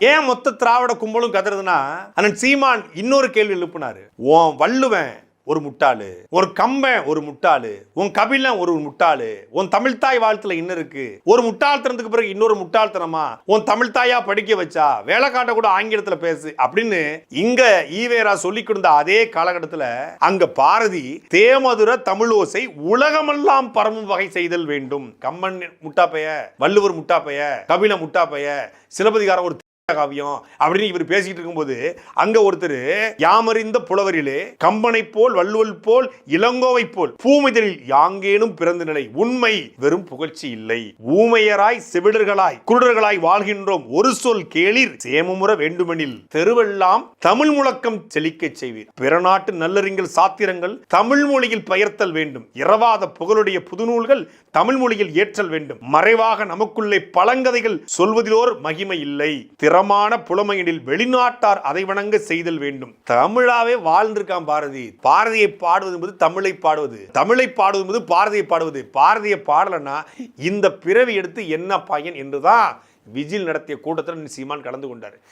ஏன் மொத்த திராவிட கும்பலும் கதறதுன்னா, அண்ணன் சீமான் இன்னொரு கேள்வி எழுப்புனாரு. உன் வள்ளுவன் ஒரு முட்டாளு, ஒரு கம்பன் ஒரு முட்டாளு, உன் கபிலன் ஒரு முட்டாளு, உன் தமிழ்தாய் வாழ்த்துல என்ன இருக்கு? ஒரு முட்டாள்தனத்துக்கு பிறகு இன்னொரு முட்டாள்தனமா? உன் தமிழ்தாயா படிக்க வச்சா வேலை காட்ட கூட ஆங்கிலத்துல பேசு அப்படின்னு இங்க ஈவேரா சொல்லி கொடுத்த அதே காலகட்டத்துல அங்க பாரதி தேமதுர தமிழோசை உலகமெல்லாம் பரவும் வகை செய்தல் வேண்டும். கம்பன் முட்டாப்பைய, வள்ளுவர் முட்டாப்பைய, கபில முட்டாப்பைய, சிலப்பதிகாரம் ஒரு காவியம் அப்படின்னு இவர் பேசிட்டு இருக்கும்போது அங்க ஒருத்தர் யாமறிந்த புலவரிலே கம்பனை போல் வள்ளுவல் போல் இளங்கோவை போல் பூமிதலில் யாங்கேனும் பிறந்த நிலை உண்மை வெறும் புகழ்ச்சி இல்லை. ஊமையராய் செவிடர்களாய் குருடர்களாய் வாழ்கின்றோம். ஒரு சொல் கேளிர் சேமமுற வேண்டுமெனில் தெருவெல்லாம் தமிழ் முழக்கம் செழிக்க செய்வீர். பிற நாட்டு நல்லறிஞர் சாத்திரங்கள் தமிழ் மொழியில் பெயர்த்தல் வேண்டும். இரவாத புகழுடைய புதுநூல்கள் தமிழ் மொழியில் ஏற்றல் வேண்டும். மறைவாக நமக்குள்ளே பழங்கதைகள் சொல்வதிலோர் மகிமை இல்லை. திறமான புலமையினில் வெளிநாட்டார் அதை வணங்க செய்தல் வேண்டும். தமிழாவே வாழ்ந்திருக்கான் பாரதி. பாரதியை பாடுவது என்பது தமிழை பாடுவது, தமிழை பாடுவது என்பது பாரதியை பாடுவது. பாரதியை பாடலன்னா இந்த பிறவி எடுத்து என்ன பயன் என்றுதான் விஜில் நடத்திய கூட்டத்தில் சீமான் கலந்து கொண்டார்.